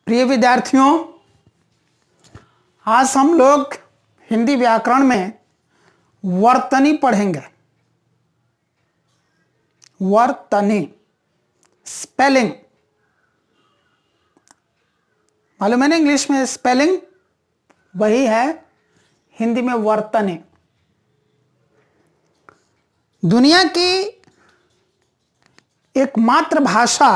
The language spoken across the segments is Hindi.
प्रिय विद्यार्थियों, आज हम लोग हिंदी व्याकरण में वर्तनी पढ़ेंगे। वर्तनी स्पेलिंग मालूम है ना, इंग्लिश में स्पेलिंग वही है, हिंदी में वर्तनी। दुनिया की एकमात्र भाषा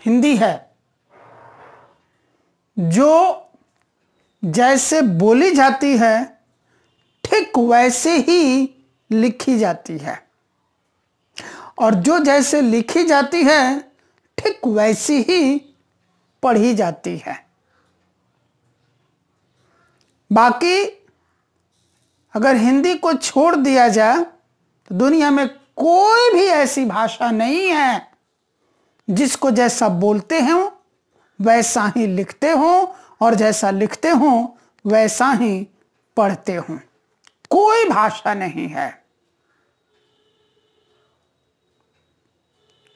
हिंदी है जो जैसे बोली जाती है ठीक वैसे ही लिखी जाती है, और जो जैसे लिखी जाती है ठीक वैसी ही पढ़ी जाती है। बाकी अगर हिंदी को छोड़ दिया जाए तो दुनिया में कोई भी ऐसी भाषा नहीं है जिसको जैसा बोलते हो वैसा ही लिखते हो और जैसा लिखते हो वैसा ही पढ़ते हो। कोई भाषा नहीं है,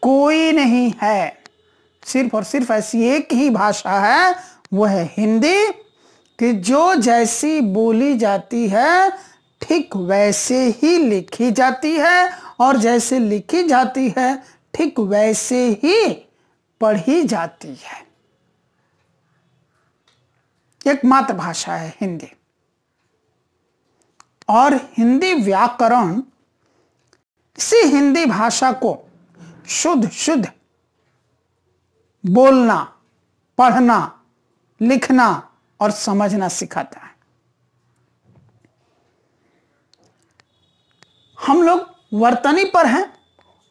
कोई नहीं है। सिर्फ और सिर्फ ऐसी एक ही भाषा है, वो है हिंदी, कि जो जैसी बोली जाती है ठीक वैसे ही लिखी जाती है और जैसे लिखी जाती है ठीक वैसे ही पढ़ी जाती है। एकमात्र भाषा है हिंदी। और हिंदी व्याकरण इसी हिंदी भाषा को शुद्ध बोलना, पढ़ना, लिखना और समझना सिखाता है। हम लोग वर्तनी पर हैं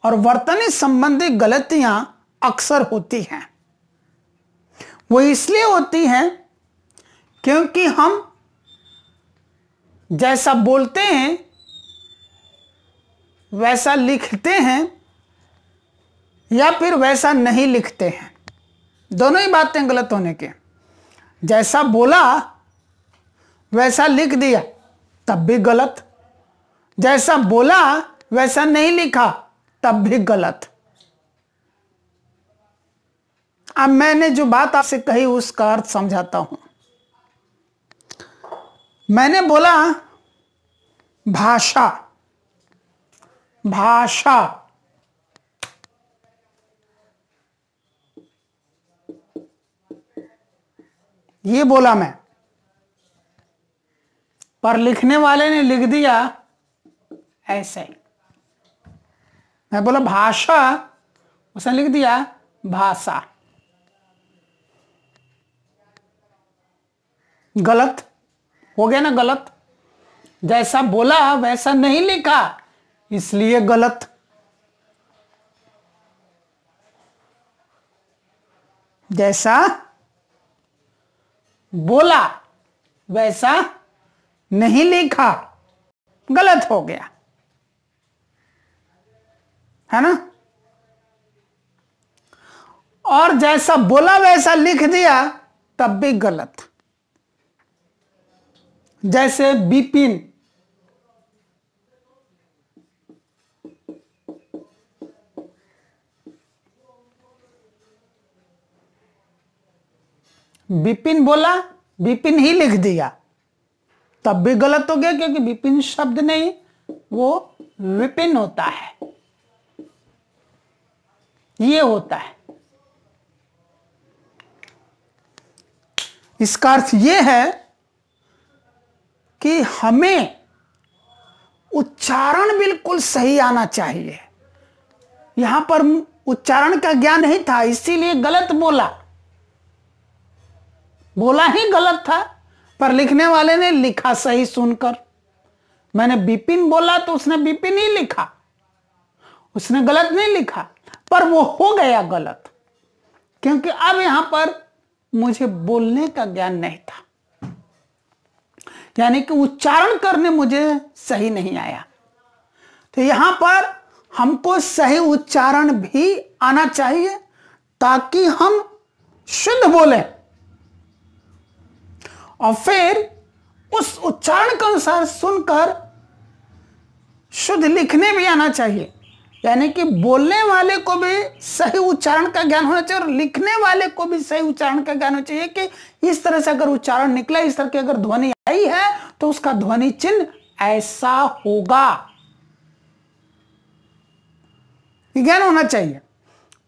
और वर्तनी संबंधी गलतियां अक्सर होती हैं। वो इसलिए होती हैं क्योंकि हम जैसा बोलते हैं वैसा लिखते हैं या फिर वैसा नहीं लिखते हैं। दोनों ही बातें गलत होने की। जैसा बोला वैसा लिख दिया तब भी गलत, जैसा बोला वैसा नहीं लिखा तब भी गलत। अब मैंने जो बात आपसे कही उसका अर्थ समझाता हूं। मैंने बोला भाषा, भाषा ये बोला मैं, पर लिखने वाले ने लिख दिया ऐसे। मैं बोला भाषा, उसने लिख दिया भाषा। गलत हो गया ना, गलत। जैसा बोला वैसा नहीं लिखा, इसलिए गलत। जैसा बोला वैसा नहीं लिखा, गलत हो गया, है ना। और जैसा बोला वैसा लिख दिया तब भी गलत। जैसे विपिन, विपिन बोला, विपिन ही लिख दिया तब भी गलत हो गया, क्योंकि विपिन शब्द नहीं, वो विपिन होता है। ये होता है। इसका अर्थ ये है कि हमें उच्चारण बिल्कुल सही आना चाहिए। यहां पर उच्चारण का ज्ञान नहीं था, इसीलिए गलत बोला। बोला ही गलत था, पर लिखने वाले ने लिखा सही सुनकर। मैंने विपिन बोला तो उसने विपिन ही लिखा, उसने गलत नहीं लिखा, पर वो हो गया गलत, क्योंकि अब यहां पर मुझे बोलने का ज्ञान नहीं था, यानी कि उच्चारण करने मुझे सही नहीं आया। तो यहां पर हमको सही उच्चारण भी आना चाहिए ताकि हम शुद्ध बोलें, और फिर उस उच्चारण के अनुसार सुनकर शुद्ध लिखने भी आना चाहिए। यानी कि बोलने वाले को भी सही उच्चारण का ज्ञान होना चाहिए और लिखने वाले को भी सही उच्चारण का ज्ञान होना चाहिए कि इस तरह से अगर उच्चारण निकला, इस तरह की अगर ध्वनि आई है तो उसका ध्वनि चिन्ह ऐसा होगा, ज्ञान होना चाहिए,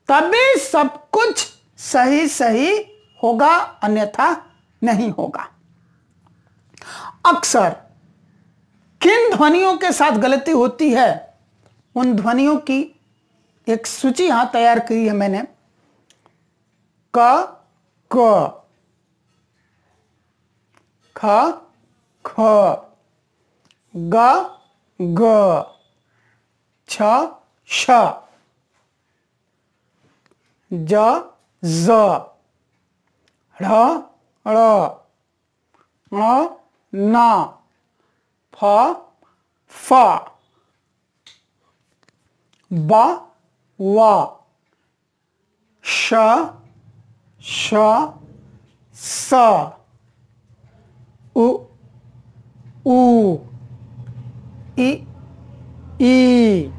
तभी सब कुछ सही सही होगा, अन्यथा नहीं होगा। अक्सर किन ध्वनियों के साथ गलती होती है, उन ध्वनियों की एक सूची यहां तैयार की है मैंने। क, क, ख, ख, ग, ग, छ, श, ज, ज, ढ़, ळ, ण, न, फ, फ, ब, व, श, श, स, उ, ऊ, ई, ई।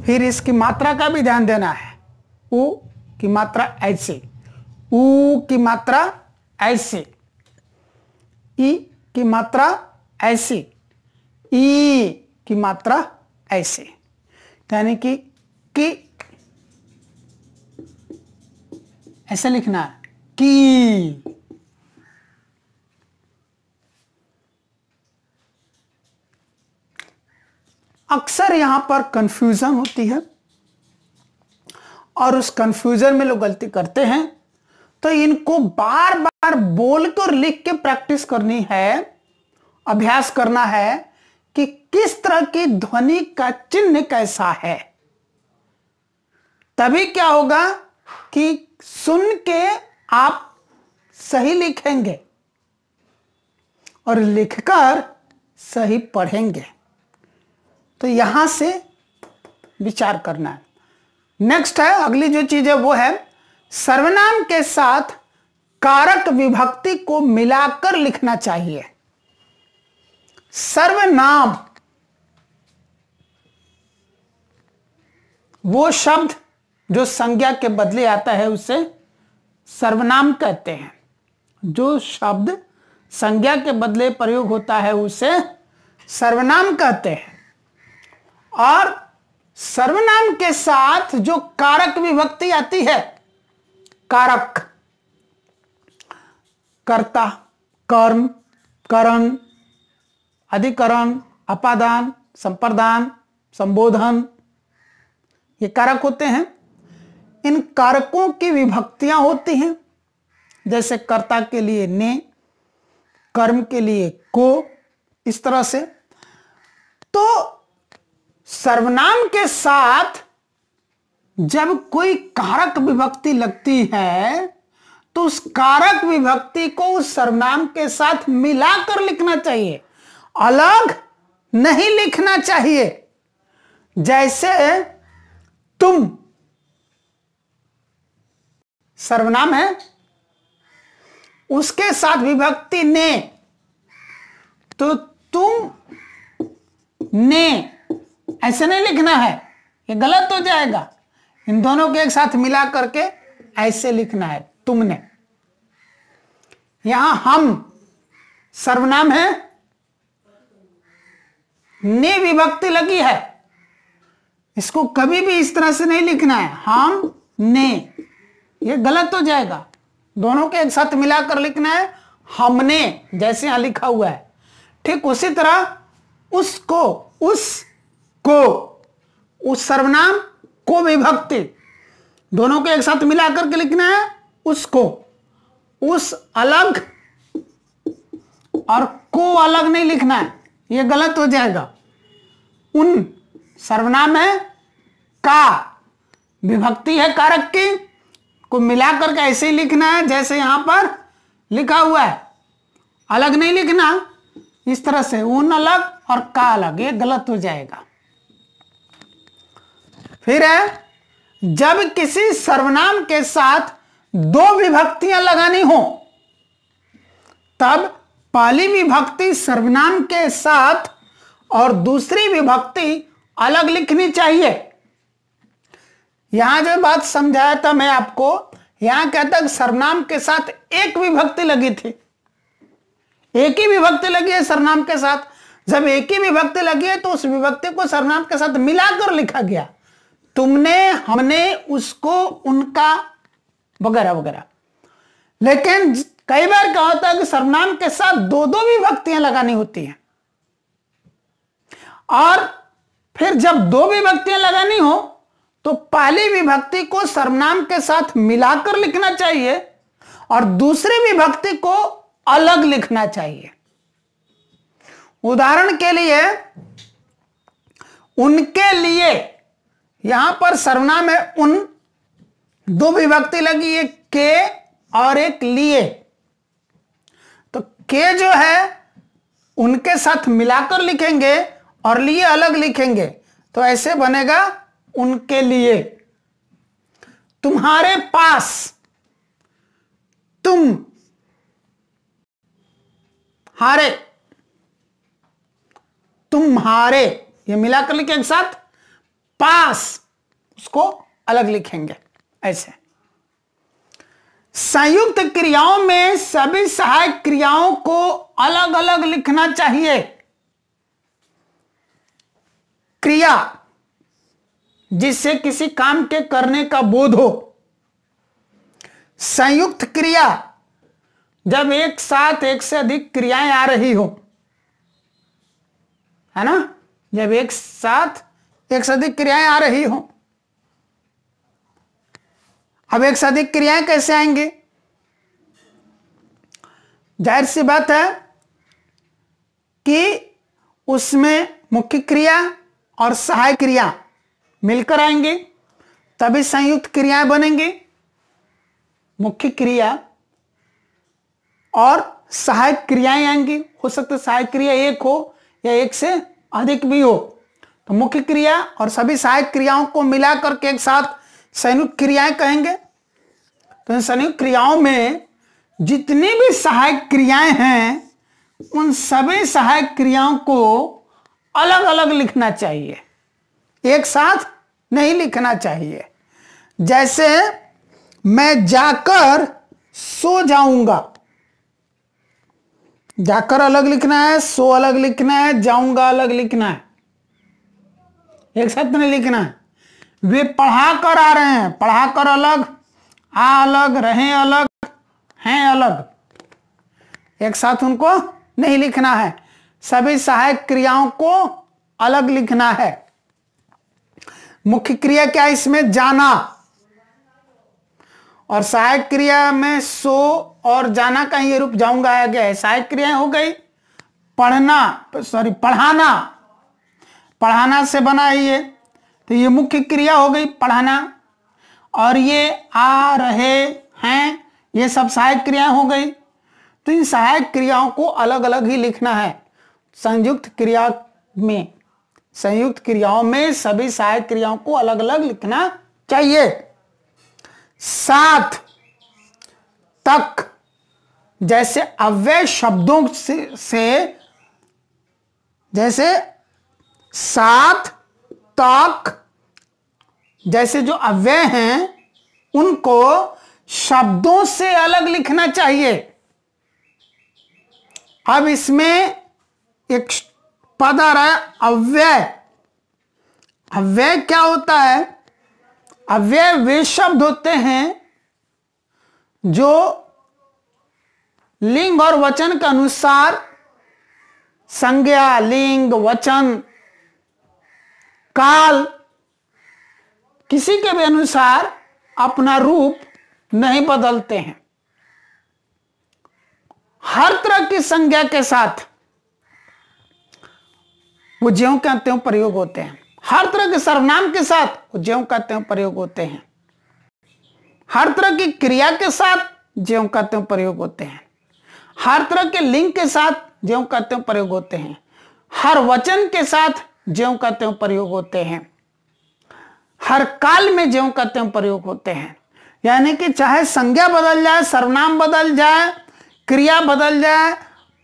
फिर इसकी मात्रा का भी ध्यान देना है। उ की मात्रा ऐसे, ऊ की मात्रा ऐसे, ई की मात्रा ऐसे, ई की मात्रा ऐसे, यानी कि ऐसे लिखना है, की। अक्सर यहां पर कंफ्यूजन होती है और उस कंफ्यूजन में लोग गलती करते हैं, तो इनको बार बार बोल कर लिख के प्रैक्टिस करनी है, अभ्यास करना है कि किस तरह की ध्वनि का चिन्ह कैसा है। तभी क्या होगा कि सुन के आप सही लिखेंगे और लिखकर सही पढ़ेंगे। तो यहां से विचार करना है। नेक्स्ट है, अगली जो चीज है वो है सर्वनाम के साथ कारक विभक्ति को मिलाकर लिखना चाहिए। सर्वनाम वो शब्द जो संज्ञा के बदले आता है उसे सर्वनाम कहते हैं। जो शब्द संज्ञा के बदले प्रयोग होता है उसे सर्वनाम कहते हैं। और सर्वनाम के साथ जो कारक विभक्ति आती है, कारक, कर्ता, कर्म, करण, अधिकरण, अपादान, संप्रदान, संबोधन, ये कारक होते हैं। इन कारकों की विभक्तियां होती हैं, जैसे कर्ता के लिए ने, कर्म के लिए को, इस तरह से। तो सर्वनाम के साथ जब कोई कारक विभक्ति लगती है तो उस कारक विभक्ति को उस सर्वनाम के साथ मिलाकर लिखना चाहिए, अलग नहीं लिखना चाहिए। जैसे तुम सर्वनाम है, उसके साथ विभक्ति ने, तो तुम ने ऐसे नहीं लिखना है, ये गलत हो जाएगा। इन दोनों के एक साथ मिला करके ऐसे लिखना है, तुमने। यहां हम सर्वनाम है, ने विभक्ति लगी है, इसको कभी भी इस तरह से नहीं लिखना है, हम ने, ये गलत हो जाएगा। दोनों के एक साथ मिलाकर लिखना है, हमने, जैसे यहां लिखा हुआ है। ठीक उसी तरह उसको, उसको, उस सर्वनाम को विभक्ति, दोनों के एक साथ मिलाकर के लिखना है, उसको। उस अलग और को अलग नहीं लिखना है, यह गलत हो जाएगा। उन सर्वनाम है, का विभक्ति है कारक की, को मिलाकर के ऐसे ही लिखना है जैसे यहां पर लिखा हुआ है, अलग नहीं लिखना, इस तरह से उन अलग और का अलग, ये गलत हो जाएगा। फिर है, जब किसी सर्वनाम के साथ दो विभक्तियां लगानी हो तब पहली विभक्ति सर्वनाम के साथ और दूसरी विभक्ति अलग लिखनी चाहिए। यहां जो बात समझाया था मैं आपको, यहां कहता सर्वनाम के साथ एक विभक्ति लगी थी, एक ही विभक्ति लगी है सर्वनाम के साथ। जब एक ही विभक्ति लगी है तो उस विभक्ति को सर्वनाम के साथ मिलाकर लिखा गया, तुमने, हमने, उसको, उनका, वगैरह वगैरह। लेकिन कई बार क्या होता है कि सर्वनाम के साथ दो दो विभक्तियां लगानी होती हैं, और फिर जब दो विभक्तियां लगानी हो तो पहली विभक्ति को सर्वनाम के साथ मिलाकर लिखना चाहिए और दूसरी विभक्ति को अलग लिखना चाहिए। उदाहरण के लिए, उनके लिए, यहां पर सर्वनाम है उन, दो विभक्ति लगी, एक के और एक लिए। तो के जो है उनके साथ मिलाकर लिखेंगे और लिए अलग लिखेंगे, तो ऐसे बनेगा उनके लिए। तुम्हारे पास, तुम, हारे, तुम्हारे, ये मिलाकर लिखे एक साथ, पास, उसको अलग लिखेंगे ऐसे। संयुक्त क्रियाओं में सभी सहायक क्रियाओं को अलग अलग लिखना चाहिए। क्रिया जिससे किसी काम के करने का बोध हो। संयुक्त क्रिया जब एक साथ एक से अधिक क्रियाएं आ रही हो, है ना, जब एक साथ एक से अधिक क्रियाएं आ रही हो। अब एक से अधिक क्रियाएं कैसे आएंगी? जाहिर सी बात है कि उसमें मुख्य क्रिया और सहायक क्रिया मिलकर आएंगे, तभी संयुक्त क्रियाएं बनेंगी। मुख्य क्रिया और सहायक क्रियाएं आएंगी। हो सकता है सहायक क्रिया एक हो या एक से अधिक भी हो, तो मुख्य क्रिया और सभी सहायक क्रियाओं को मिलाकर के एक साथ संयुक्त क्रियाएं कहेंगे। तो इन संयुक्त क्रियाओं में जितनी भी सहायक क्रियाएं हैं, उन सभी सहायक क्रियाओं को अलग अलग लिखना चाहिए, एक साथ नहीं लिखना चाहिए। जैसे मैं जाकर सो जाऊंगा, जाकर अलग लिखना है, सो अलग लिखना है, जाऊंगा अलग लिखना है, एक साथ नहीं लिखना है। वे पढ़ा कर आ रहे हैं, पढ़ा कर अलग, आ अलग, रहे अलग, हैं अलग, एक साथ उनको नहीं लिखना है। सभी सहायक क्रियाओं को अलग लिखना है। मुख्य क्रिया क्या है इसमें? जाना, और सहायक क्रिया में सो और जाना का ये रूप जाऊंगा आ गया है। सहायक क्रिया हो गई पढ़ना, सॉरी पढ़ाना, पढ़ाना से बना है ये, तो ये मुख्य क्रिया हो गई पढ़ाना, और ये आ रहे हैं ये सब सहायक क्रियाएं हो गई। तो इन सहायक क्रियाओं को अलग अलग ही लिखना है। संयुक्त क्रिया में, संयुक्त क्रियाओं में सभी सहायक क्रियाओं को अलग अलग लिखना चाहिए। साथ, तक जैसे अव्यय शब्दों से जैसे साथ, तक जैसे जो अव्यय हैं उनको शब्दों से अलग लिखना चाहिए। अब इसमें एक पद आ रहा है अव्यय। अव्यय क्या होता है? अव्यय वे शब्द होते हैं जो लिंग और वचन के अनुसार संज्ञा, लिंग, वचन, काल किसी के भी अनुसार अपना रूप नहीं बदलते हैं। हर तरह की संज्ञा के साथ वो ज्यों का त्यों प्रयोग होते हैं। हर तरह के सर्वनाम के साथ वो ज्यों का त्यों प्रयोग होते हैं। हर तरह की क्रिया के साथ ज्यों का त्यों प्रयोग होते हैं। हर तरह के लिंग के साथ ज्यों का त्यों प्रयोग होते हैं। हर वचन के साथ ज्यों का त्यों प्रयोग होते हैं। हर काल में ज्यों का त्यों प्रयोग होते हैं। यानी कि चाहे संज्ञा बदल जाए, सर्वनाम बदल जाए, क्रिया बदल जाए,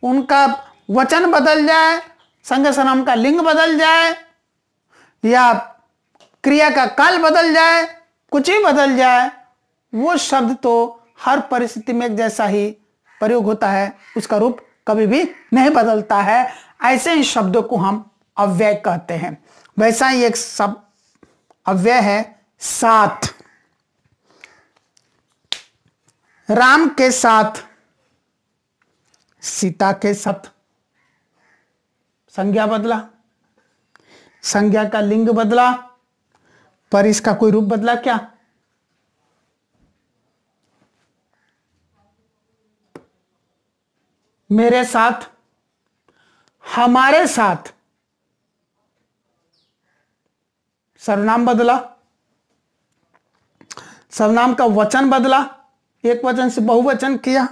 उनका वचन बदल जाए, संज्ञा सर्वनाम का लिंग बदल जाए, या क्रिया का काल बदल जाए, कुछ ही बदल जाए, वो शब्द तो हर परिस्थिति में एक जैसा ही प्रयोग होता है, उसका रूप कभी भी नहीं बदलता है। ऐसे ही शब्दों को हम अव्यय कहते हैं। वैसा ही एक शब्द अव्यय है साथ। राम के साथ, सीता के साथ, संज्ञा बदला, संज्ञा का लिंग बदला, पर इसका कोई रूप बदला क्या? मेरे साथ, हमारे साथ, सर्वनाम बदला, सर्वनाम का वचन बदला, एक वचन से बहुवचन किया,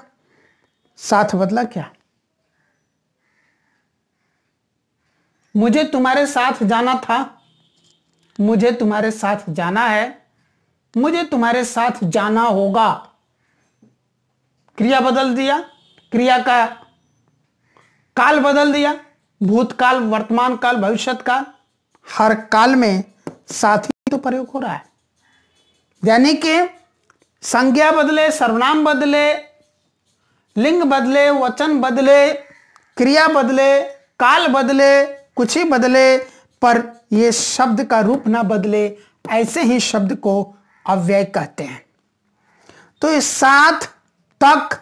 साथ बदला क्या? मुझे तुम्हारे साथ जाना था, मुझे तुम्हारे साथ जाना है, मुझे तुम्हारे साथ जाना होगा। क्रिया बदल दिया, क्रिया का काल बदल दिया, भूतकाल, वर्तमान काल, भविष्यत काल, हर काल में साथ ही तो प्रयोग हो रहा है। यानी कि संज्ञा बदले, सर्वनाम बदले, लिंग बदले, वचन बदले, क्रिया बदले, काल बदले, कुछ ही बदले, पर यह शब्द का रूप ना बदले, ऐसे ही शब्द को अव्यय कहते हैं। तो इस साथ, तक,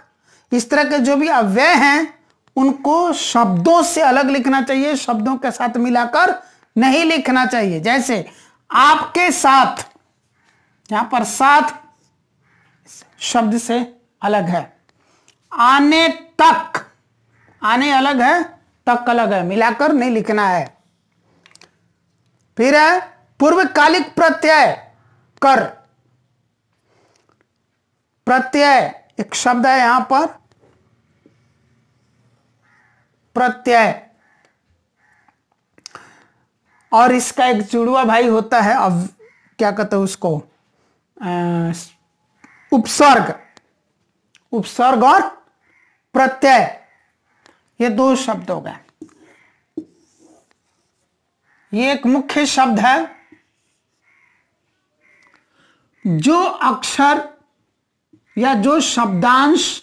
इस तरह के जो भी अव्यय हैं उनको शब्दों से अलग लिखना चाहिए, शब्दों के साथ मिलाकर नहीं लिखना चाहिए। जैसे आपके साथ, यहां पर साथ शब्द से अलग है। आने तक, आने अलग है, तक अलग है, मिलाकर नहीं लिखना है। फिर है पूर्वकालिक प्रत्यय कर। प्रत्यय एक शब्द है यहां पर, प्रत्यय, और इसका एक जुड़वा भाई होता है, अब क्या कहते हैं उसको, उपसर्ग। उपसर्ग और प्रत्यय, ये दो शब्द हो गए। ये एक मुख्य शब्द है। जो अक्षर या जो शब्दांश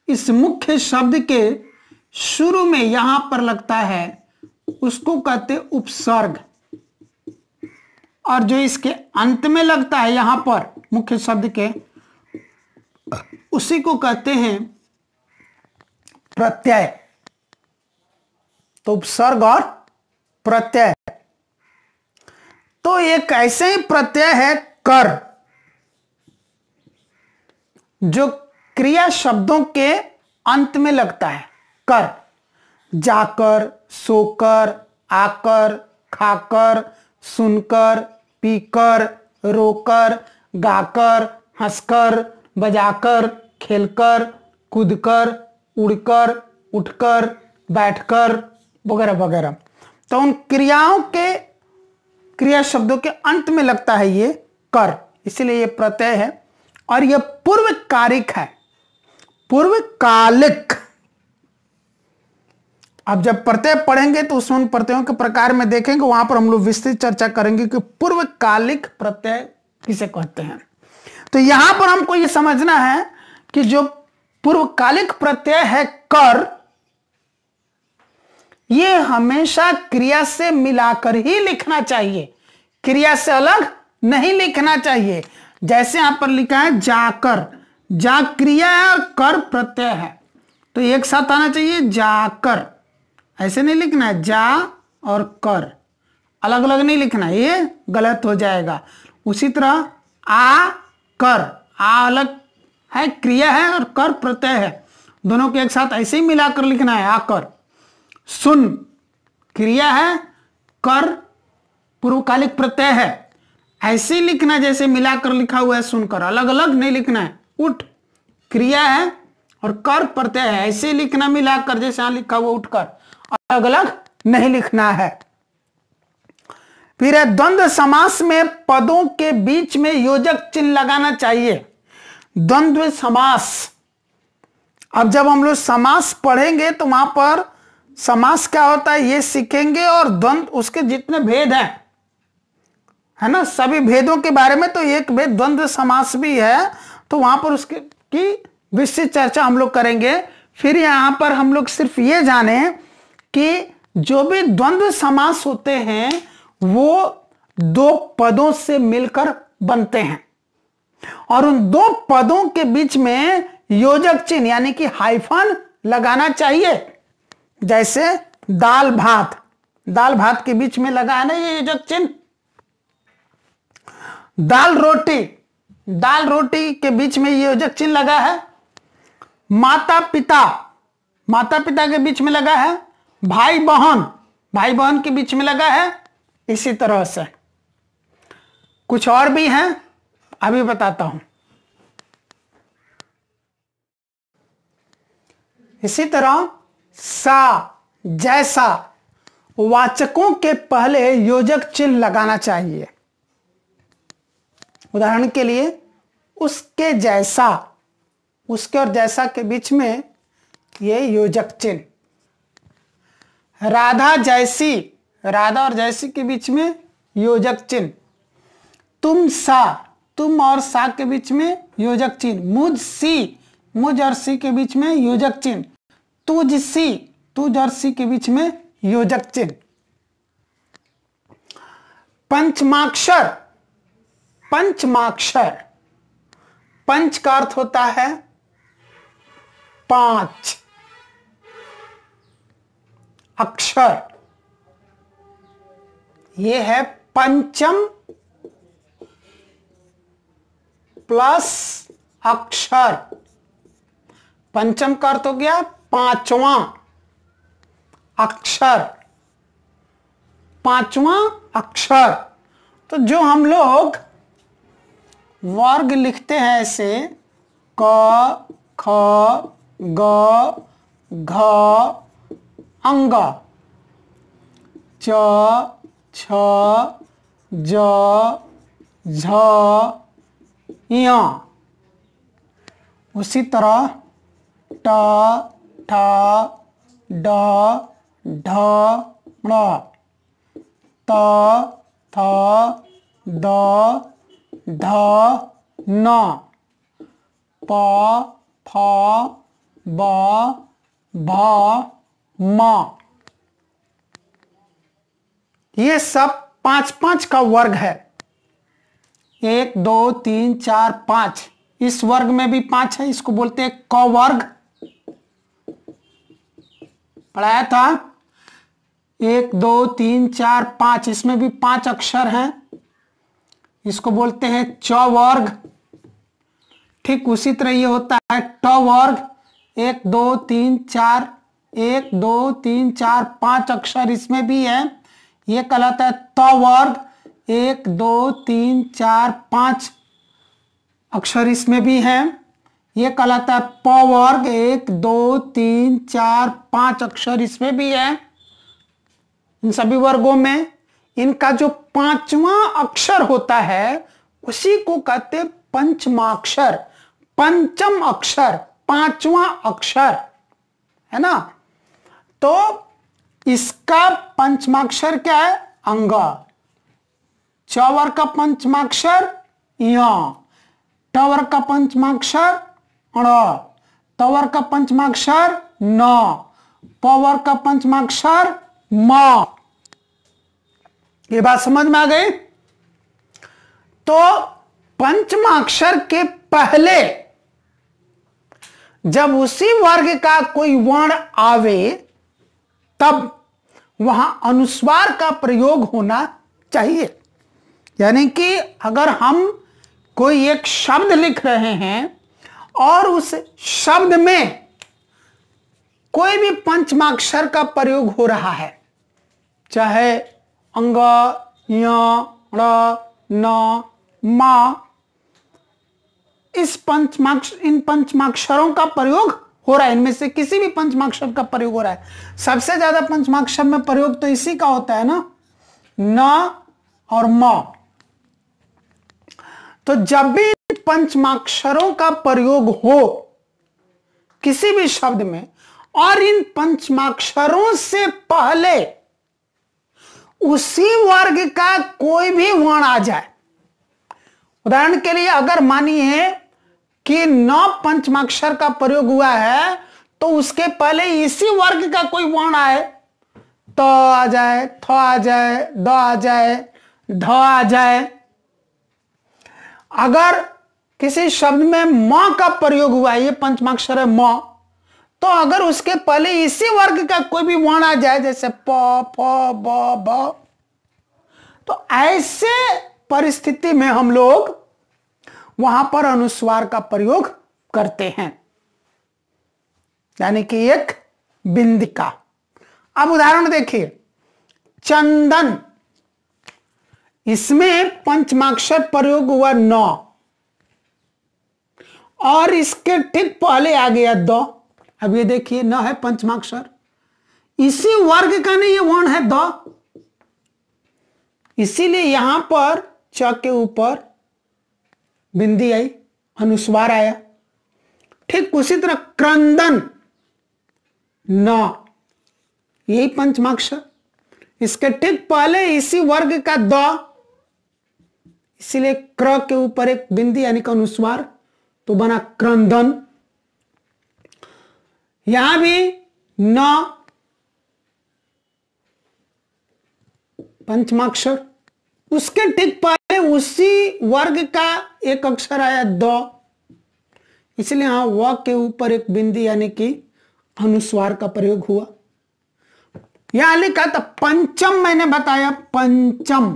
इस मुख्य शब्द के शुरू में यहां पर लगता है उसको कहते उपसर्ग, और जो इसके अंत में लगता है यहां पर मुख्य शब्द के, उसी को कहते हैं प्रत्यय। तो उपसर्ग और प्रत्यय, तो एक ऐसे ही प्रत्यय है कर, जो क्रिया शब्दों के अंत में लगता है। कर, जाकर, सोकर, आकर, खाकर, सुनकर, पीकर, रोकर, गाकर, हंसकर, बजाकर, खेलकर, कूदकर, उड़कर, उठकर, बैठकर, वगैरह वगैरह। तो उन क्रियाओं के, क्रिया शब्दों के अंत में लगता है ये कर, इसलिए ये प्रत्यय है। और यह पूर्वकालिक है, पूर्वकालिक। अब जब प्रत्यय पढ़ेंगे तो उसमें उन प्रत्ययों के प्रकार में देखेंगे, वहां पर हम लोग विस्तृत चर्चा करेंगे कि पूर्वकालिक प्रत्यय किसे कहते हैं। तो यहां पर हमको ये समझना है कि जो पूर्वकालिक प्रत्यय है कर, ये हमेशा क्रिया से मिलाकर ही लिखना चाहिए, क्रिया से अलग नहीं लिखना चाहिए। जैसे यहां पर लिखा है जाकर, जा क्रिया है और कर प्रत्यय है, तो एक साथ आना चाहिए जाकर, ऐसे नहीं लिखना है, जा और कर अलग अलग नहीं लिखना, ये गलत हो जाएगा। उसी तरह आ कर, आ अलग है, क्रिया है, और कर प्रत्यय है, दोनों के एक साथ ऐसे ही मिलाकर लिखना है आकर। सुन क्रिया है, कर पूर्वकालिक प्रत्यय है, ऐसे ही लिखना जैसे मिलाकर लिखा हुआ है सुनकर, अलग अलग नहीं लिखना है। उठ क्रिया है और कर प्रत्यय है, ऐसे ही लिखना मिलाकर जैसे यहां लिखा हुआ उठकर, अलग अलग नहीं लिखना है। फिर है द्वंद्व समास में पदों के बीच में योजक चिन्ह लगाना चाहिए। द्वंद्व समास, अब जब हम लोग समास पढ़ेंगे तो वहां पर समास क्या होता है ये सीखेंगे, और द्वंद्व उसके जितने भेद हैं है ना, सभी भेदों के बारे में। तो एक भेद द्वंद्व समास भी है, तो वहां पर उसकी की विस्तृत चर्चा हम लोग करेंगे। फिर यहां पर हम लोग सिर्फ ये जाने कि जो भी द्वंद्व समास होते हैं वो दो पदों से मिलकर बनते हैं, और उन दो पदों के बीच में योजक चिन्ह यानी कि हाइफन लगाना चाहिए। जैसे दाल भात, दाल भात के बीच में लगा है ना ये योजक चिन्ह। दाल रोटी, दाल रोटी के बीच में ये योजक चिन्ह लगा है। माता पिता, माता पिता के बीच में लगा है। भाई बहन, भाई बहन के बीच में लगा है। इसी तरह से कुछ और भी हैं, अभी बताता हूं। इसी तरह सा, जैसा, वाचकों के पहले योजक चिन्ह लगाना चाहिए। उदाहरण के लिए उसके जैसा, उसके और जैसा के बीच में ये योजक चिन्ह। राधा जैसी, राधा और जैसी के बीच में योजक चिन्ह। तुम सा, तुम और सा के बीच में योजक चिन्ह। मुझ सी, मुझ और सी के बीच में योजक चिन्ह। तुझ सी, तुझ और सी के बीच में योजक चिन्ह। पंचमाक्षर, पंचमाक्षर, पंच का अर्थ होता है पांच, अक्षर, ये है पंचम प्लस अक्षर। पंचम का अर्थ हो गया पांचवां अक्षर, पांचवां अक्षर। तो जो हम लोग वर्ग लिखते हैं ऐसे क, ख, ग, घ, अंग, च, छ, ज, झ, य, उसी तरह ट, ठ, ड, ढ, ण, त, थ, द, ध, न, प, फ, ब, भ, म। ये सब पांच पांच का वर्ग है। 1 2 3 4 5। इस वर्ग में भी 5 है, इसको बोलते हैं क वर्ग। पढ़ाया था 1 2 3 4 5, इसमें भी 5 अक्षर हैं, इसको बोलते हैं च वर्ग। ठीक उसी तरह ये होता है ट वर्ग। 1 2 3 4, 1 2 3 4 5 अक्षर इसमें भी है, ये कहलाता है त वर्ग। 1 2 3 4 5 अक्षर इसमें भी हैं, ये कहलाता है प वर्ग। 1 2 3 4 5 अक्षर इसमें भी है। इन सभी वर्गों में इनका जो पांचवा अक्षर होता है उसी को कहते हैं पंचमाक्षर। पंचम अक्षर, पांचवा अक्षर, है ना। तो इसका पंचमाक्षर क्या है? अंग। च वर्ग का पंचमाक्षर य, ट वर्ग का पंचमाक्षर ण, त वर्ग का पंचमाक्षर न, प वर्ग का पंचमाक्षर म। ये बात समझ में आ गई? तो पंचमाक्षर के पहले जब उसी वर्ग का कोई वर्ण आवे तब वहां अनुस्वार का प्रयोग होना चाहिए। यानी कि अगर हम कोई एक शब्द लिख रहे हैं और उस शब्द में कोई भी पंचमाक्षर का प्रयोग हो रहा है, चाहे अंग, य, ण, न, म, इन पंचमाक्षरों का प्रयोग हो रहा है, इनमें से किसी भी पंचमाक्षर का प्रयोग हो रहा है। सबसे ज्यादा पंचमाक्षर में प्रयोग तो इसी का होता है ना, न और म। तो जब भी पंचमाक्षरों का प्रयोग हो किसी भी शब्द में और इन पंचमाक्षरों से पहले उसी वर्ग का कोई भी वर्ण आ जाए। उदाहरण के लिए अगर मानिए कि न पंचमाक्षर का प्रयोग हुआ है तो उसके पहले इसी वर्ग का कोई वर्ण आए, तो आ जाए, थ आ जाए, द आ जाए, ध आ जाए। अगर किसी शब्द में म का प्रयोग हुआ है, ये पंचमाक्षर है म, तो अगर उसके पहले इसी वर्ग का कोई भी वर्ण आ जाए जैसे प, फ, ब, भ, तो ऐसे परिस्थिति में हम लोग वहां पर अनुस्वार का प्रयोग करते हैं, यानी कि एक बिंदिका। अब उदाहरण देखिए, चंदन, इसमें पंचमाक्षर प्रयोग हुआ न और इसके ठीक पहले आ गया द। अब ये देखिए न है पंचमाक्षर, इसी वर्ग का नहीं ये वर्ण है द, इसीलिए यहां पर च के ऊपर बिंदी आई, अनुस्वार आया। ठीक उसी तरह क्रंदन, न, यही पंचमाक्षर, इसके ठीक पहले इसी वर्ग का द, इसीलिए क्र के ऊपर एक बिंदी यानी कि अनुस्वार, तो बना क्रंदन। यहां भी न पंचमाक्षर, उसके ठीक पहले उसी वर्ग का एक अक्षर आया द, इसलिए यहां व के ऊपर एक बिंदी यानी कि अनुस्वार का प्रयोग हुआ। यहां लिखा था पंचम, मैंने बताया पंचम,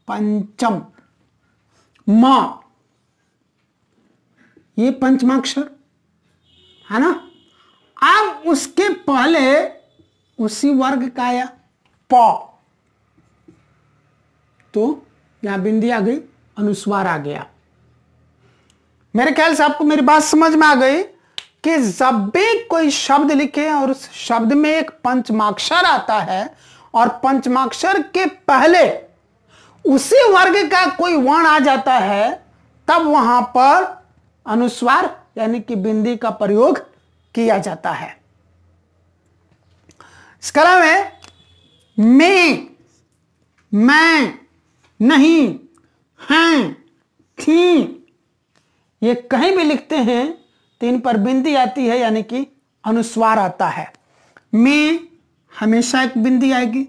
पंचम, म, ये पंचमाक्षर है ना। अब उसके पहले उसी वर्ग का आया प, तो यहां बिंदी आ गई, अनुस्वार आ गया। मेरे ख्याल से आपको मेरी बात समझ में आ गई कि जब भी कोई शब्द लिखे और उस शब्द में एक पंचमाक्षर आता है और पंचमाक्षर के पहले उसी वर्ग का कोई वर्ण आ जाता है, तब वहां पर अनुस्वार यानी कि बिंदी का प्रयोग किया जाता है। इस कला में मैं, नहीं, हैं, थी, ये कहीं भी लिखते हैं तो इन पर बिंदी आती है यानी कि अनुस्वार आता है। में हमेशा एक बिंदी आएगी,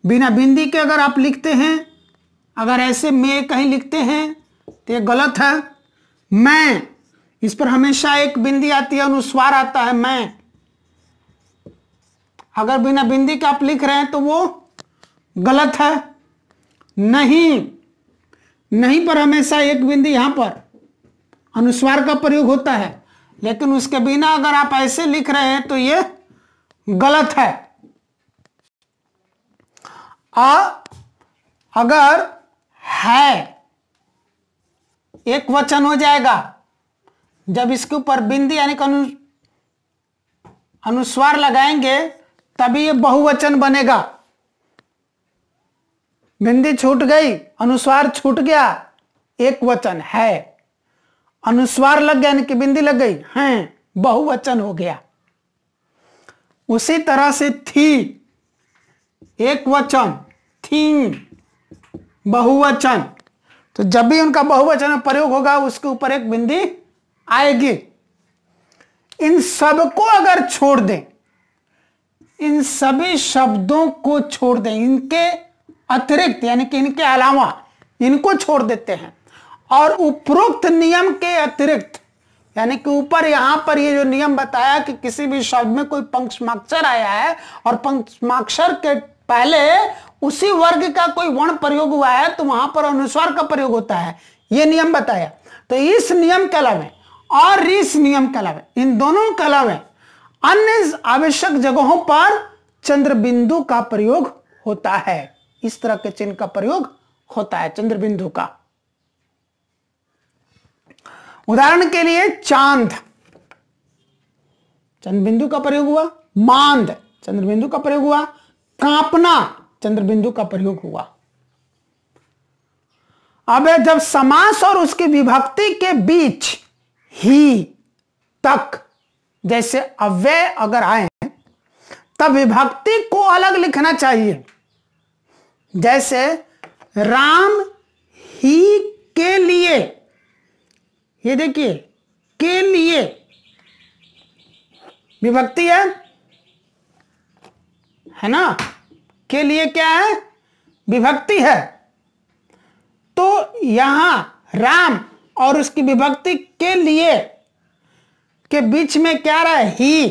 बिना बिंदी के अगर आप लिखते हैं, अगर ऐसे में कहीं लिखते हैं तो ये गलत है। मैं, इस पर हमेशा एक बिंदी आती है, अनुस्वार आता है मैं। अगर बिना बिंदी के आप लिख रहे हैं तो वो गलत है। नहीं, नहीं पर हमेशा एक बिंदी, यहां पर अनुस्वार का प्रयोग होता है, लेकिन उसके बिना अगर आप ऐसे लिख रहे हैं तो ये गलत है। अगर है एक वचन हो जाएगा, जब इसके ऊपर बिंदी यानी कि अनुस्वार लगाएंगे तभी ये बहुवचन बनेगा। बिंदी छूट गई, अनुस्वार छूट गया, एक वचन है, अनुस्वार लग गया यानी कि बिंदी लग गई, हैं, बहुवचन हो गया। उसी तरह से थी, एक वचन, थी, बहुवचन, तो जब भी उनका बहुवचन में प्रयोग होगा उसके ऊपर एक बिंदी आएगी। इन सबको अगर छोड़ दें, इन सभी शब्दों को छोड़ दें, इनके अतिरिक्त यानी कि इनके अलावा इनको छोड़ देते हैं, और उपरोक्त नियम के अतिरिक्त यानी कि ऊपर यहां पर ये जो नियम बताया कि किसी भी शब्द में कोई पंचमाक्षर आया है और पंचमाक्षर के पहले उसी वर्ग का कोई वर्ण प्रयोग हुआ है तो वहां पर अनुस्वार का प्रयोग होता है, ये नियम बताया। तो इस नियम के अलावा और इस नियम के अलावा, इन दोनों के अलावा अन्य आवश्यक जगहों पर चंद्र बिंदु का प्रयोग होता है। इस तरह के चिन्ह का प्रयोग होता है चंद्र बिंदु का। उदाहरण के लिए चांद, चंद्र बिंदु का प्रयोग हुआ। मांद, चंद्र बिंदु का प्रयोग हुआ। कांपना, चंद्र बिंदु का प्रयोग हुआ। अब जब समास और उसकी विभक्ति के बीच ही, तक जैसे अव्यय अगर आए तब विभक्ति को अलग लिखना चाहिए। जैसे राम ही के लिए, ये देखिए के लिए विभक्ति है ना, के लिए क्या है, विभक्ति है। तो यहां राम और उसकी विभक्ति के लिए के बीच में क्या रहा है, ही।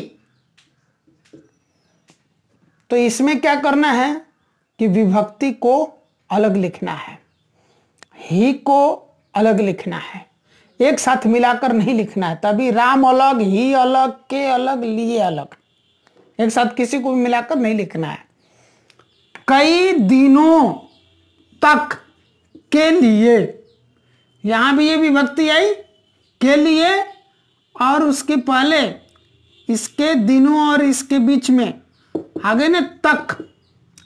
तो इसमें क्या करना है कि विभक्ति को अलग लिखना है, ही को अलग लिखना है, एक साथ मिलाकर नहीं लिखना है। तभी राम अलग, ही अलग, के अलग, लिए अलग, एक साथ किसी को भी मिलाकर नहीं लिखना है। कई दिनों तक के लिए, यहां भी ये विभक्ति आई के लिए, और उसके पहले इसके दिनों और इसके बीच में आगे ने तक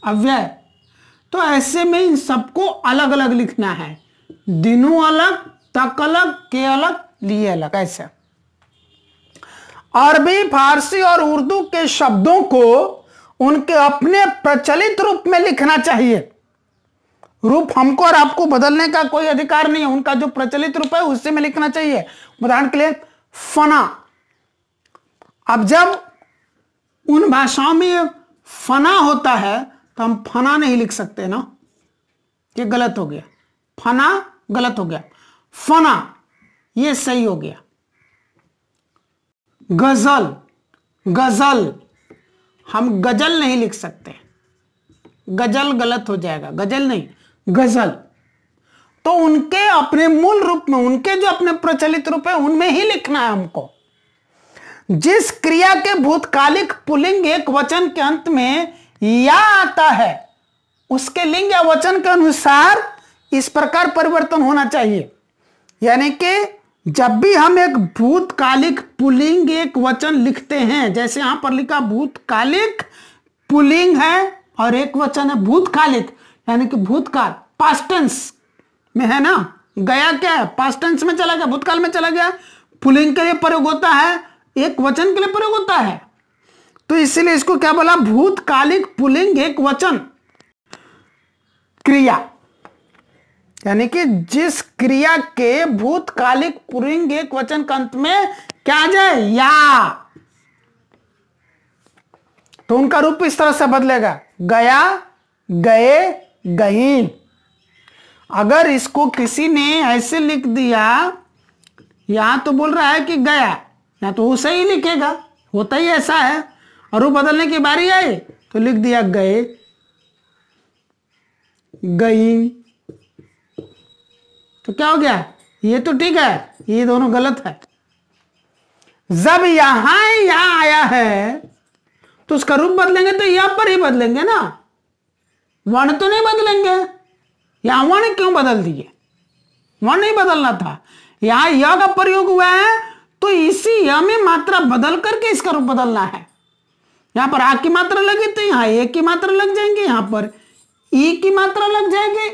अव्यय। तो ऐसे में इन सबको अलग अलग लिखना है, दिनों अलग, तक अलग, के अलग, लिए अलग, ऐसा। अरबी, फारसी और उर्दू के शब्दों को उनके अपने प्रचलित रूप में लिखना चाहिए। रूप हमको और आपको बदलने का कोई अधिकार नहीं है, उनका जो प्रचलित रूप है उससे में लिखना चाहिए। उदाहरण के लिए फना, अब जब उन भाषाओं में फना होता है तो हम फना नहीं लिख सकते ना, ये गलत हो गया, फना गलत हो गया, फना ये सही हो गया। गजल, गजल हम गजल नहीं लिख सकते, गजल गलत हो जाएगा, गजल नहीं गजल। तो उनके अपने मूल रूप में, उनके जो अपने प्रचलित रूप है उनमें ही लिखना है हमको। जिस क्रिया के भूतकालिक पुल्लिंग एक वचन के अंत में या आता है उसके लिंग या वचन के अनुसार इस प्रकार परिवर्तन होना चाहिए। यानी कि जब भी हम एक भूतकालिक पुल्लिंग एक वचन लिखते हैं, जैसे यहां पर लिखा भूतकालिक पुल्लिंग है और एक वचन है भूतकालिक, यानी कि भूतकाल पास्ट टेंस में है ना, गया क्या है पास्ट टेंस में चला गया, भूतकाल में चला गया। पुल्लिंग के लिए प्रयोग होता है, एक वचन के लिए प्रयोग होता है, तो इसीलिए इसको क्या बोला, भूतकालिक पुल्लिंग एक वचन क्रिया। यानी कि जिस क्रिया के भूतकालिक पुल्लिंग एक वचन के अंत में क्या आ जाए, या, तो उनका रूप इस तरह से बदलेगा, गया, गए, गई। अगर इसको किसी ने ऐसे लिख दिया, यहां तो बोल रहा है कि गया, या तो उसे ही लिखेगा, होता ही ऐसा है, और वो बदलने की बारी आई तो लिख दिया गए, गई। तो क्या हो गया, ये तो ठीक है, ये दोनों गलत है। जब यहां आया है तो उसका रूप बदलेंगे तो यहां पर ही बदलेंगे ना, वर्ण तो नहीं बदलेंगे। यहां वर्ण क्यों बदल दिए, वर्ण नहीं बदलना था, यहां य का प्रयोग हुआ है तो इसी य में मात्रा बदल करके इसका रूप बदलना है। यहां पर आ की मात्रा लगी तो यहां ए की मात्रा लग जाएंगे, यहां पर ई की मात्रा लग जाएगी,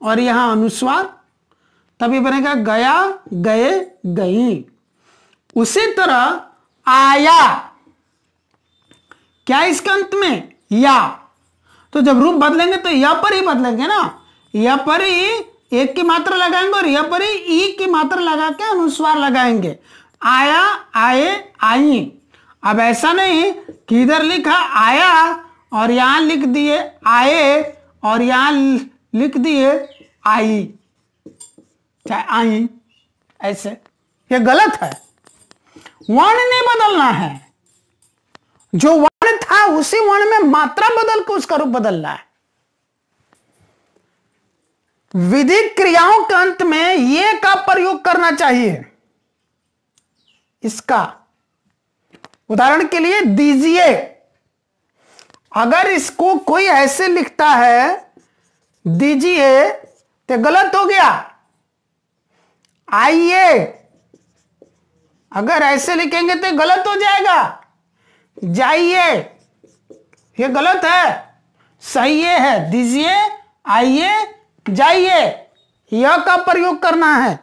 और यहां अनुस्वार, तभी बनेगा गया, गए, गई। उसी तरह आया, क्या इसके अंत में, या, तो जब रूप बदलेंगे तो या पर ही बदलेंगे ना, या पर ही एक की मात्रा लगाएंगे और या पर ही ई की मात्रा लगा के अनुस्वार लगाएंगे। आया, आए, आई। अब ऐसा नहीं कि इधर लिखा आया और यहां लिख दिए आए और यहां लिख दिए आई, चाहे आई, ऐसे, ये गलत है। वर्ण नहीं बदलना है, जो वर्ण था उसी वर्ण में मात्रा बदल के उसका रूप बदलना है। विधिक क्रियाओं के अंत में ये का प्रयोग करना चाहिए। इसका उदाहरण के लिए दीजिए, अगर इसको कोई ऐसे लिखता है दीजिए तो गलत हो गया। आइए, अगर ऐसे लिखेंगे तो गलत हो जाएगा। जाइए, ये गलत है, सही ये है, दीजिए, आइए, जाइए, यह का प्रयोग करना है।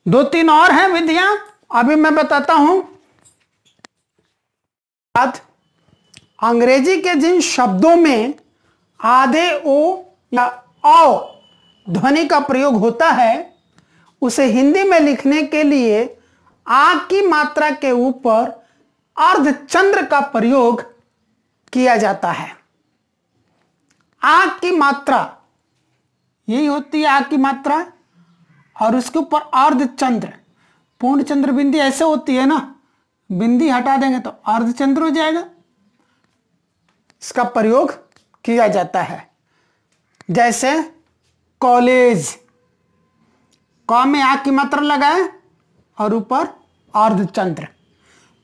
दो तीन और हैं विधियां, अभी मैं बताता हूं। बाद अंग्रेजी के जिन शब्दों में आधे ओ या औ ध्वनि का प्रयोग होता है उसे हिंदी में लिखने के लिए आ की मात्रा के ऊपर अर्धचंद्र का प्रयोग किया जाता है। आ की मात्रा यही होती है, आ की मात्रा, और उसके ऊपर अर्धचंद्र, पूर्ण चंद्र बिंदी ऐसे होती है ना, बिंदी हटा देंगे तो अर्धचंद्र हो जाएगा, इसका प्रयोग किया जाता है। जैसे कॉलेज, क में आ की मात्रा लगाए और ऊपर अर्धचंद्र।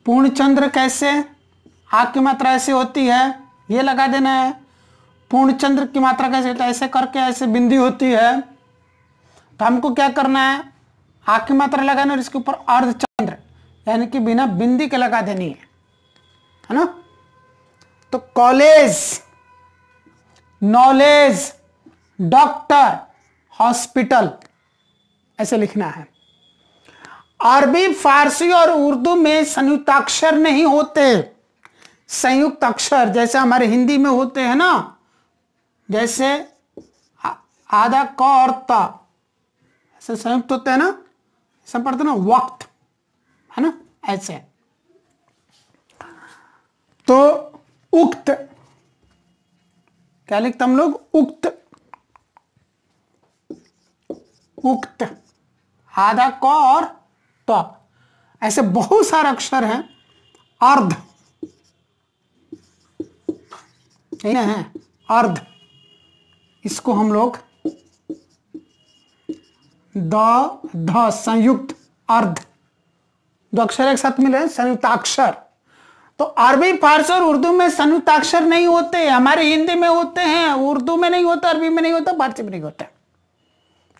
पूर्ण चंद्र कैसे, आ की मात्रा ऐसे होती है, ये लगा देना है। पूर्ण चंद्र की मात्रा कैसे होता है, ऐसे करके ऐसे बिंदी होती है, तो हमको क्या करना है, आ की मात्रा लगाना और इसके ऊपर अर्धचंद्र यानी कि बिना बिंदी के लगा देनी है ना। तो कॉलेज, नॉलेज, डॉक्टर, हॉस्पिटल ऐसे लिखना है। अरबी, फारसी और उर्दू में संयुक्ताक्षर नहीं होते। संयुक्त अक्षर जैसे हमारे हिंदी में होते हैं ना, जैसे आधा क और त ऐसे संयुक्त होते हैं ना, ऐसा पढ़ते ना वक्त, है ना, ऐसे। तो उक्त क्या लिखते हम लोग, उक्त, उक्त, आधा क और त, ऐसे बहुत सारे अक्षर हैं। अर्ध है, अर्ध, इसको हम लोग द ध संयुक्त अर्ध, दो अक्षर एक साथ मिले संयुक्ताक्षर। तो अरबी, फारसी और उर्दू में संयुक्ताक्षर नहीं होते, हमारे हिंदी में होते हैं, उर्दू में नहीं होता, अरबी में नहीं होता, फारसी में नहीं होता।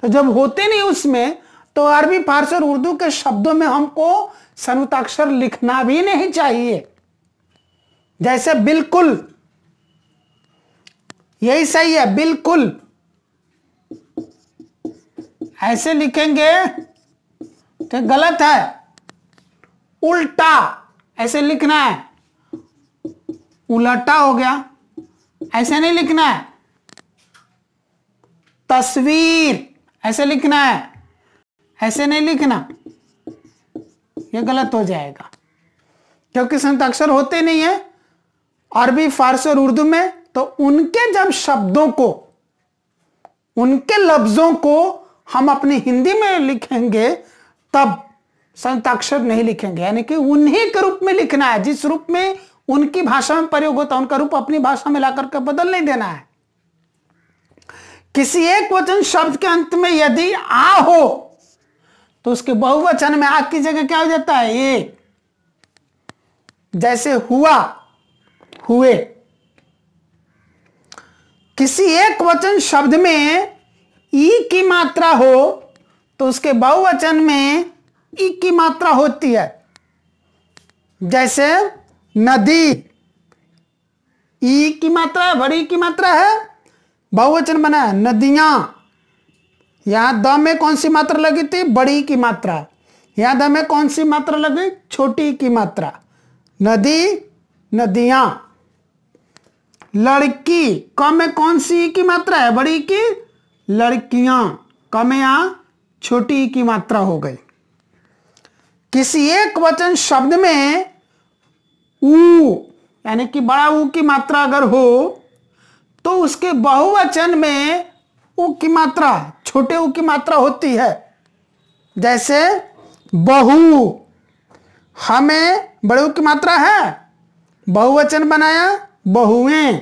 तो जब होते नहीं उसमें, तो अरबी, फारसी और उर्दू के शब्दों में हमको संयुक्ताक्षर लिखना भी नहीं चाहिए। जैसे बिल्कुल, यही सही है, बिल्कुल ऐसे लिखेंगे तो गलत है। उल्टा ऐसे लिखना है, उलटा हो गया, ऐसे नहीं लिखना है। तस्वीर ऐसे लिखना है, ऐसे नहीं लिखना, ये गलत हो जाएगा क्योंकि संयुक्ताक्षर होते नहीं है अरबी, फारसी और उर्दू में। तो उनके जब शब्दों को, उनके लफ्जों को हम अपनी हिंदी में लिखेंगे तब संयुक्ताक्षर नहीं लिखेंगे, यानी कि उन्हीं के रूप में लिखना है, जिस रूप में उनकी भाषा में प्रयोग होता है उनका रूप अपनी भाषा में लाकर के बदल नहीं देना है। किसी एक वचन शब्द के अंत में यदि आ हो तो उसके बहुवचन में आ की जगह क्या हो जाता है, ए। जैसे हुआ, हुए। किसी एक वचन शब्द में ई की मात्रा हो तो उसके बहुवचन में ई की मात्रा होती है। जैसे नदी, ई की मात्रा है, बड़ी की मात्रा है, बहुवचन बना है नदियां। यहां द में कौन सी मात्रा लगी थी, बड़ी की मात्रा। यहां द में कौन सी मात्रा लगी, छोटी की मात्रा। नदी, नदियां। लड़की, क में कौन सी की मात्रा है, बड़ी की, लड़कियां। क में यहां छोटी की मात्रा हो गई। किसी एक वचन शब्द में ऊ यानी कि बड़ा ऊ की मात्रा अगर हो तो उसके बहुवचन में ऊ की मात्रा, छोटे ऊ की मात्रा होती है। जैसे बहू, हमें बड़े ऊ की मात्रा है, बहुवचन बनाया बहुएं,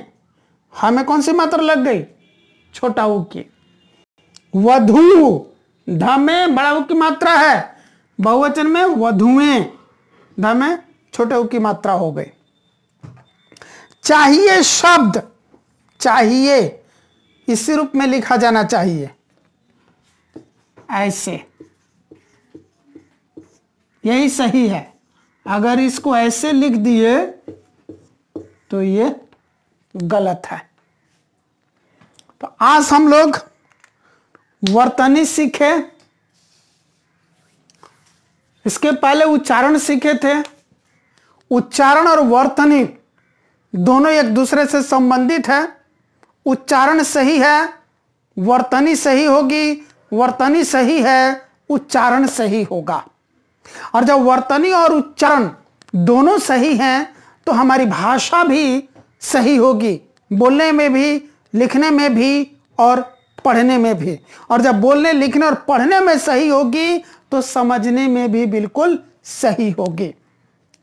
हमें कौन सी मात्रा लग गई, छोटा ऊ की। वधू, ध में बड़ा ऊ की मात्रा है, बहुवचन में वधुएं, ध में छोटे ऊ की मात्रा हो गई। चाहिए शब्द, चाहिए इसी रूप में लिखा जाना चाहिए, ऐसे, यही सही है। अगर इसको ऐसे लिख दिए तो ये गलत है। तो आज हम लोग वर्तनी सीखे, इसके पहले उच्चारण सीखे थे। उच्चारण और वर्तनी दोनों एक दूसरे से संबंधित है। उच्चारण सही है, वर्तनी सही होगी, वर्तनी सही है, उच्चारण सही होगा। और जब वर्तनी और उच्चारण दोनों सही हैं तो हमारी भाषा भी सही होगी, बोलने में भी, लिखने में भी और पढ़ने में भी। और जब बोलने, लिखने और पढ़ने में सही होगी तो समझने में भी बिल्कुल सही होगी।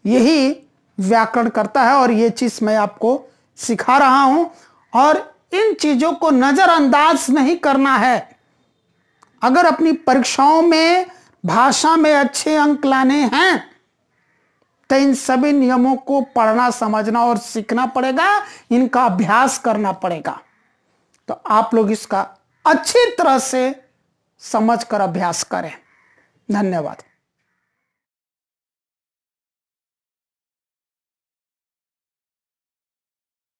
यही व्याकरण करता है और ये चीज मैं आपको सिखा रहा हूं। और इन चीजों को नजरअंदाज नहीं करना है। अगर अपनी परीक्षाओं में भाषा में अच्छे अंक लाने हैं तो इन सभी नियमों को पढ़ना, समझना और सीखना पड़ेगा, इनका अभ्यास करना पड़ेगा। तो आप लोग इसका अच्छी तरह से समझकर अभ्यास करें। धन्यवाद।